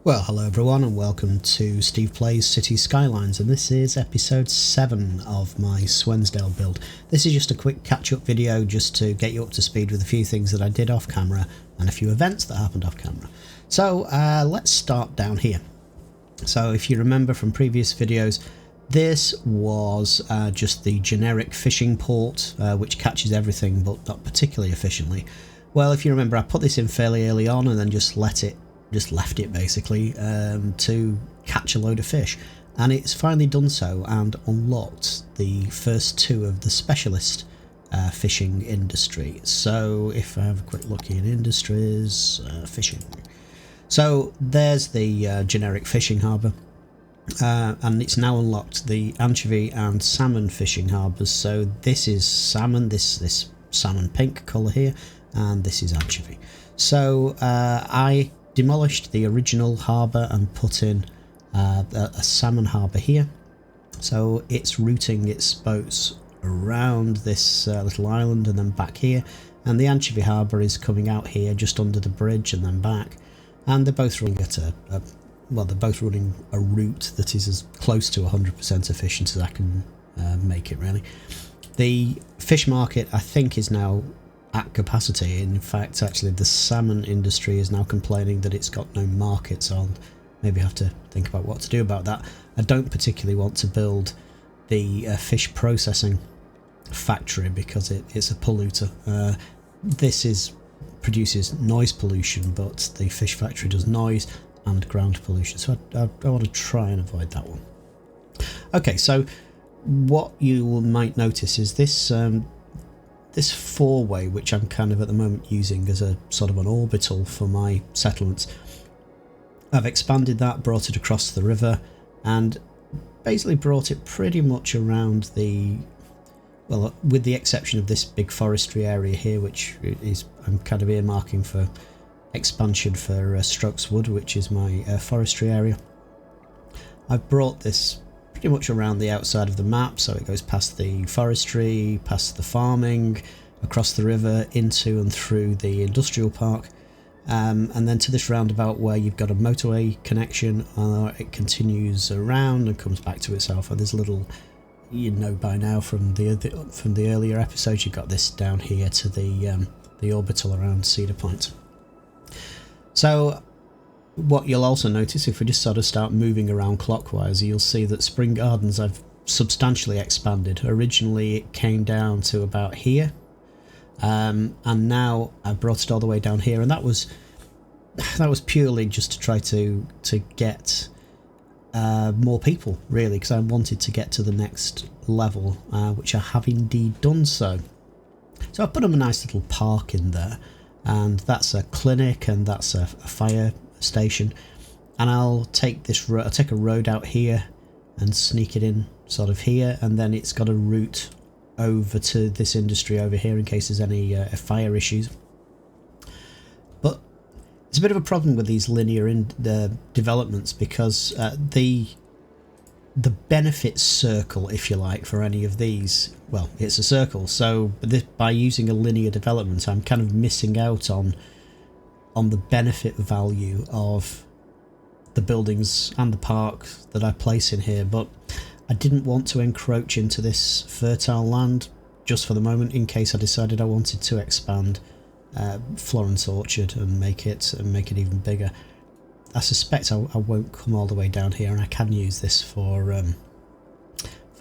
Well, hello everyone and welcome to Steve Plays City Skylines, and this is episode 7 of my Swensdale build. This is just a quick catch-up video just to get you up to speed with a few things that I did off camera and a few events that happened off camera. So let's start down here. So if you remember from previous videos, this was just the generic fishing port which catches everything but not particularly efficiently. Well, if you remember, I put this in fairly early on and then just left it basically to catch a load of fish, and it's finally done so and unlocked the first two of the specialist fishing industry. So if I have a quick look here in industries, fishing, so there's the generic fishing harbour, and it's now unlocked the anchovy and salmon fishing harbours. So this is salmon, this salmon pink colour here, and this is anchovy. So I demolished the original harbour and put in a salmon harbour here, so it's routing its boats around this little island and then back here, and the anchovy harbour is coming out here just under the bridge and then back, and they're both running at they're both running a route that is as close to 100% efficient as I can make it, really. The fish market, I think, is now at capacity. In fact, actually, the salmon industry is now complaining that it's got no market, so I'll maybe have to think about what to do about that. I don't particularly want to build the fish processing factory because it's a polluter. This produces noise pollution, but the fish factory does noise and ground pollution, so I want to try and avoid that one. Okay, so what you might notice is this this four-way, which I'm kind of at the moment using as a sort of an orbital for my settlements. I've expanded that, brought it across the river, and basically brought it pretty much around the, well, with the exception of this big forestry area here, which is I'm kind of earmarking for expansion for Strokes Wood, which is my forestry area. I've brought this pretty much around the outside of the map, so it goes past the forestry, past the farming, across the river, into and through the industrial park, and then to this roundabout where you've got a motorway connection. It continues around and comes back to itself, and there's a little, you know by now from the earlier episodes, you've got this down here to the orbital around Cedar Point. So what you'll also notice, if we just sort of start moving around clockwise, you'll see that Spring Gardens I've substantially expanded. Originally it came down to about here, and now I've brought it all the way down here, and that was purely just to try to get more people, really, because I wanted to get to the next level, which I have indeed done so. So I've put a nice little park in there, and that's a clinic, and that's a fire station, and I'll take a road out here and sneak it in sort of here, and then it's got a route over to this industry over here in case there's any fire issues. But it's a bit of a problem with these linear developments, because the benefit circle, if you like, for any of these, well, it's a circle, so by using a linear development I'm kind of missing out on the benefit value of the buildings and the park that I place in here. But I didn't want to encroach into this fertile land just for the moment, in case I decided I wanted to expand Florence Orchard and make it even bigger. I suspect I won't come all the way down here, and I can use this for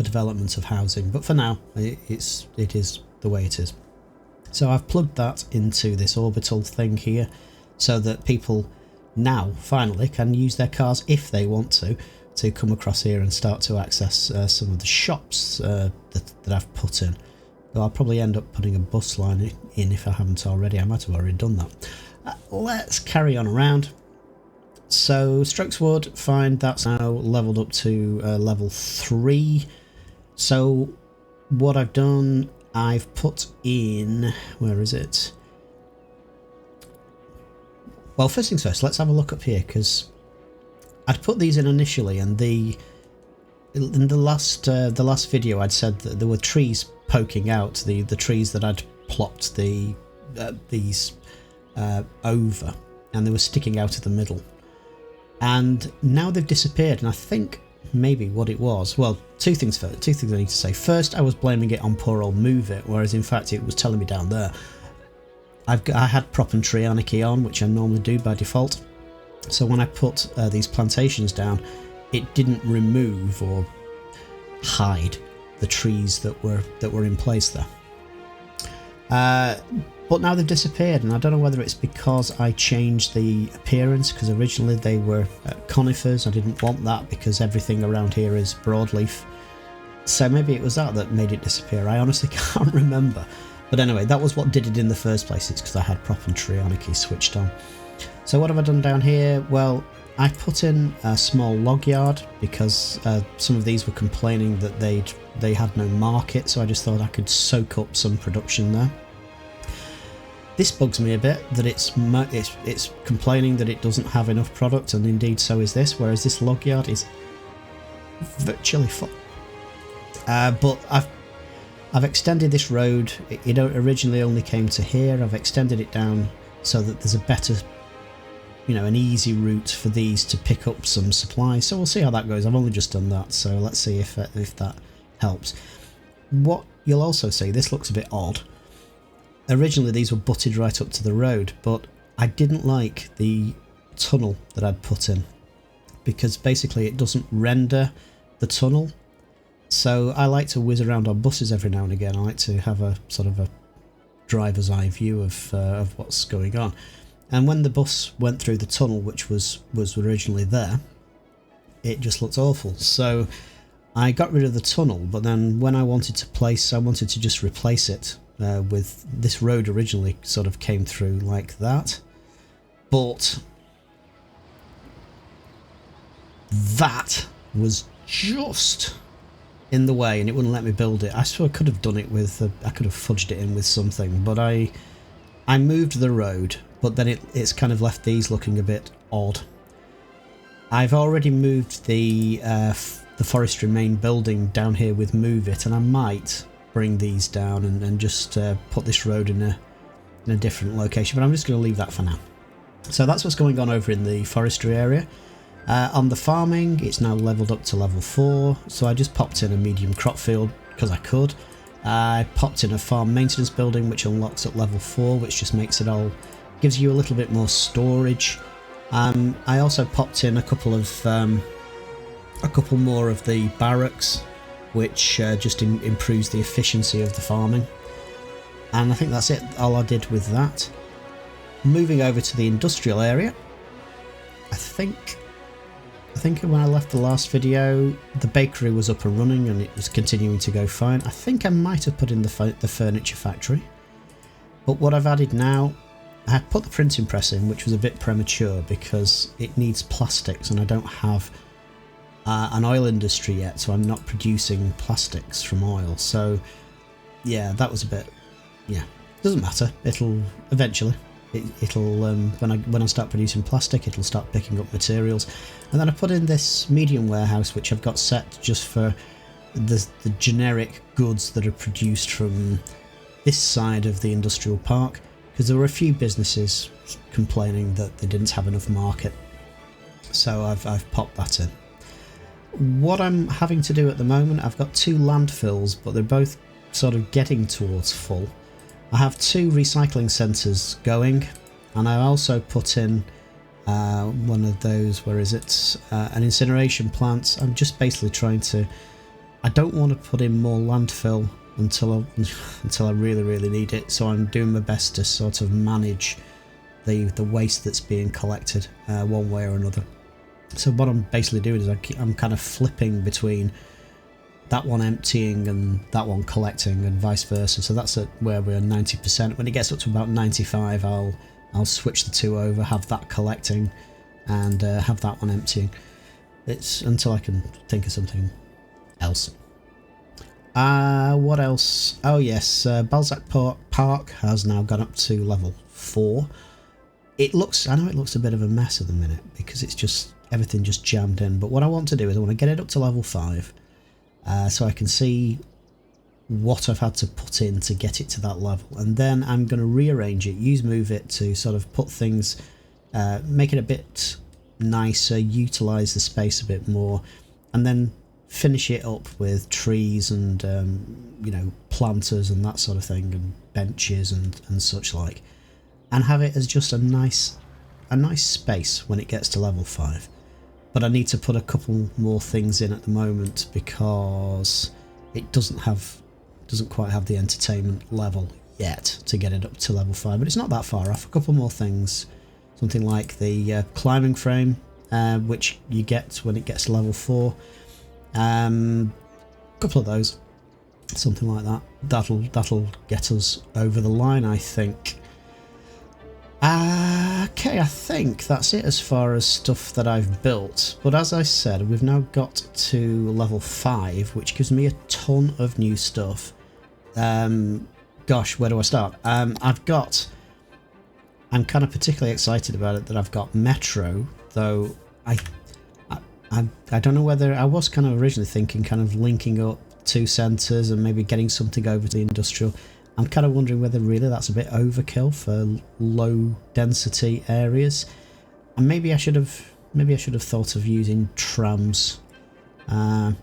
development of housing, but for now it is the way it is. So I've plugged that into this orbital thing here, so that people now finally can use their cars, if they want to come across here and start to access some of the shops that I've put in. Well, I'll probably end up putting a bus line in if I haven't already. I might have already done that. Let's carry on around. So Strokes Wood, fine, that's now leveled up to level 3. So what I've done, I've put in, where is it? Well, first things first, let's have a look up here, because I'd put these in initially, and in the last video I'd said that there were trees poking out, the trees that I'd plopped these over, and they were sticking out of the middle. and now they've disappeared. And I think maybe what it was, well, two things I need to say. First, I was blaming it on poor old Move It, whereas in fact it was telling me down there. I had prop and tree anarchy on, which I normally do by default. So when I put these plantations down, it didn't remove or hide the trees that were in place there. But now they've disappeared, and I don't know whether it's because I changed the appearance, because originally they were conifers. I didn't want that because everything around here is broadleaf. So maybe it was that made it disappear. I honestly can't remember. But anyway, that was what did it in the first place. It's because I had prop and tree anarchy switched on. So what have I done down here? Well, I put in a small log yard because some of these were complaining that they had no market, so I just thought I could soak up some production there. This bugs me a bit, that it's complaining that it doesn't have enough product, and indeed so is this, whereas this log yard is virtually full. But I've extended this road. It originally only came to here. I've extended it down so that there's a better, an easy route for these to pick up some supplies. So we'll see how that goes. I've only just done that, so let's see if that helps. What you'll also see, this looks a bit odd. Originally these were butted right up to the road, but I didn't like the tunnel that I'd put in, because basically it doesn't render the tunnel. So I like to whiz around on buses every now and again. I like to have a sort of a driver's eye view of what's going on. And when the bus went through the tunnel, which was originally there, it just looked awful. So I got rid of the tunnel, but then when I wanted to just replace it with this road originally sort of came through like that. But that was just in the way and it wouldn't let me build it. I swear I could have done it with, I could have fudged it in with something, but I moved the road, but then it's kind of left these looking a bit odd. I've already moved the forestry main building down here with Move It, and I might bring these down and just put this road in a different location, but I'm just going to leave that for now. So that's what's going on over in the forestry area. On the farming, it's now leveled up to level 4, so I just popped in a medium crop field because I could. I popped in a farm maintenance building which unlocks at level 4, which just makes it all, gives you a little bit more storage. I also popped in a couple more of the barracks, which just improves the efficiency of the farming. And I think that's it, all I did with that. Moving over to the industrial area, I think when I left the last video, the bakery was up and running and it was continuing to go fine. I think I might have put in the furniture factory. But what I've added now, I put the printing press in, which was a bit premature because it needs plastics and I don't have an oil industry yet, so I'm not producing plastics from oil. So yeah, that was a bit, doesn't matter. It'll eventually. It'll when I start producing plastic, it'll start picking up materials. And then I put in this medium warehouse, which I've got set just for the generic goods that are produced from this side of the industrial park, because there were a few businesses complaining that they didn't have enough market. So I've popped that in. What I'm having to do at the moment, I've got 2 landfills, but they're both sort of getting towards full. I have 2 recycling centres going, and I also put in one of those, where is it, an incineration plant. I'm just basically trying to, I don't want to put in more landfill until I really need it, so I'm doing my best to sort of manage the waste that's being collected one way or another. So what I'm basically doing is I'm kind of flipping between that one emptying and that one collecting and vice versa. So that's at where we're 90%. When it gets up to about 95, I'll switch the 2 over, have that collecting and have that one emptying. It's until I can think of something else. What else? Oh yes, Balzac Park has now gone up to level 4. I know it looks a bit of a mess at the minute because it's just everything just jammed in, but what I want to do is I want to get it up to level 5 so I can see what I've had to put in to get it to that level, and then I'm going to rearrange it, use Move It to sort of put things, make it a bit nicer, utilise the space a bit more, and then finish it up with trees and you know, planters and that sort of thing, and benches and such like, and have it as just a nice space when it gets to level 5. But I need to put a couple more things in at the moment because it doesn't quite have the entertainment level yet to get it up to level 5, but it's not that far off. A couple more things, something like the climbing frame, which you get when it gets to level 4. A couple of those, something like that. That'll get us over the line, I think. Okay, I think that's it as far as stuff that I've built, but as I said, we've now got to level 5, which gives me a ton of new stuff. Gosh, where do I start? I'm kind of particularly excited about it that I've got Metro, though I don't know whether, I was kind of originally thinking kind of linking up 2 centres and maybe getting something over to the industrial. I'm kind of wondering whether really that's a bit overkill for low density areas, and maybe I should have thought of using trams. I'm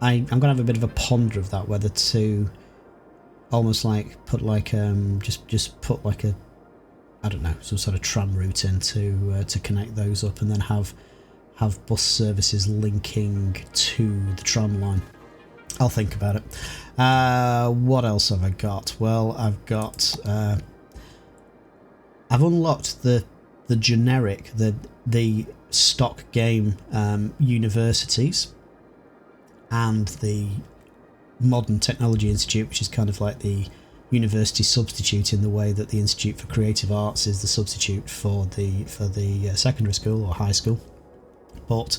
going to have a bit of a ponder of that, whether to almost like put like just put like a, I don't know, some sort of tram route in to connect those up, and then have bus services linking to the tram line. I'll think about it. What else have I got? Well, I've unlocked the generic, the stock game universities, and the Modern Technology Institute, which is kind of like the university substitute in the way that the Institute for Creative Arts is the substitute for the secondary school or high school. But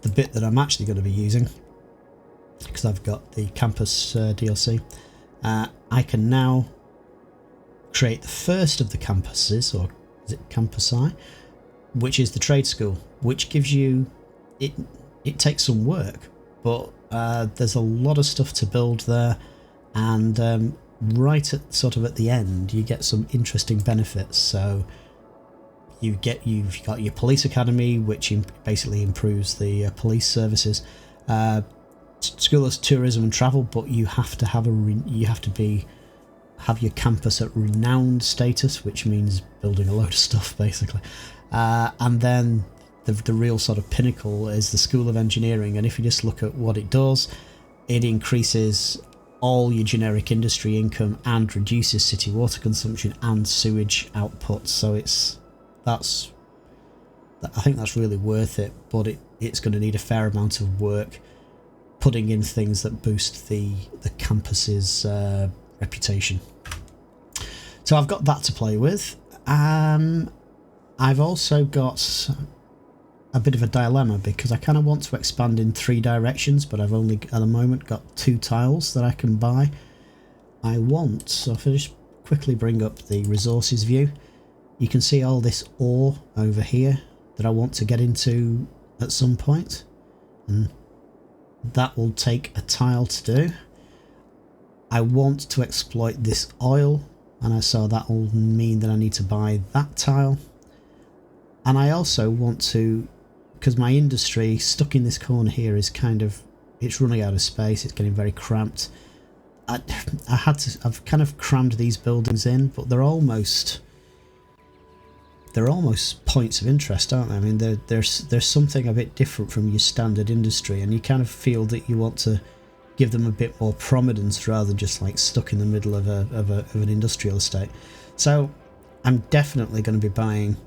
the bit that I'm actually going to be using, because I've got the campus DLC, I can now create the first of the campuses, or is it Campus I, which is the trade school, which gives you, it takes some work, but there's a lot of stuff to build there, and right at sort of at the end you get some interesting benefits. So you've got your police academy, which basically improves the police services. School of Tourism and Travel, but you have to have your campus at renowned status, which means building a load of stuff basically. And then the real sort of pinnacle is the School of Engineering, and if you just look at what it does, it increases all your generic industry income and reduces city water consumption and sewage output. So I think that's really worth it, but it's going to need a fair amount of work putting in things that boost the campus's reputation. So I've got that to play with. I've also got a bit of a dilemma because I kind of want to expand in 3 directions, but I've only at the moment got 2 tiles that I can buy. So if I just quickly bring up the resources view, you can see all this ore over here that I want to get into at some point, and that will take a tile to do. I want to exploit this oil, and so that will mean that I need to buy that tile. And I also want to, because my industry stuck in this corner here is it's running out of space, it's getting very cramped. I've kind of crammed these buildings in, but they're almost points of interest, aren't they? I mean, there's something a bit different from your standard industry, and you kind of feel that you want to give them a bit more prominence rather than just like stuck in the middle of an industrial estate. So I'm definitely going to be buying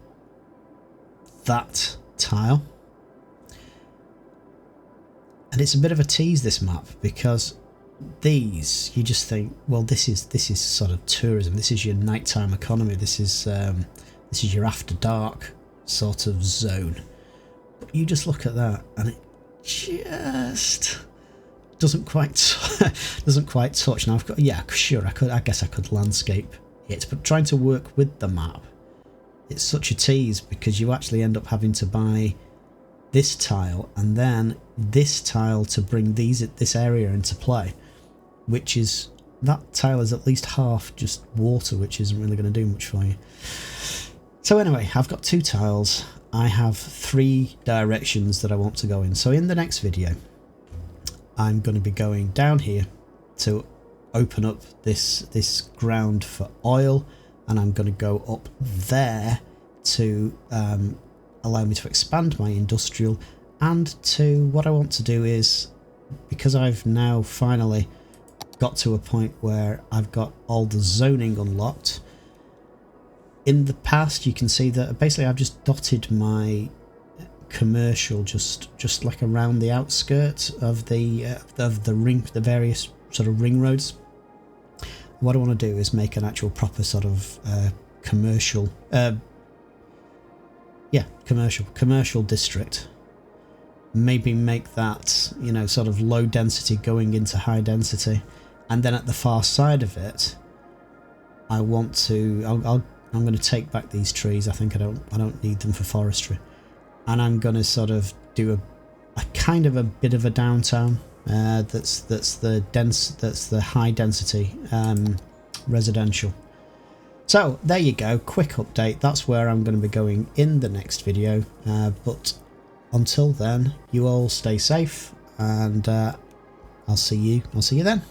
that tile, and it's a bit of a tease, this map, because these, you just think, well, this is sort of tourism, this is your nighttime economy, this is your after dark sort of zone. But you just look at that and it just doesn't quite touch. Now I've got, yeah, sure, I guess I could landscape it, but trying to work with the map, it's such a tease because you actually end up having to buy this tile and then this tile to bring this area into play, which is, that tile is at least half just water, which isn't really going to do much for you. So anyway, I've got 2 tiles. I have 3 directions that I want to go in. So in the next video, I'm going to be going down here to open up this ground for oil, and I'm going to go up there to allow me to expand my industrial. And to what I want to do is, because I've now finally got to a point where I've got all the zoning unlocked. In the past, you can see that basically I've just dotted my commercial just like around the outskirts of the ring, the various sort of ring roads. What I want to do is make an actual proper sort of commercial district. Maybe make that, you know, sort of low density going into high density, and then at the far side of it, I want to. I'm going to take back these trees. I think I don't need them for forestry, and I'm going to sort of do a kind of a bit of a downtown. That's the high density residential. So there you go, quick update. That's where I'm going to be going in the next video. But until then, you all stay safe, and I'll see you then.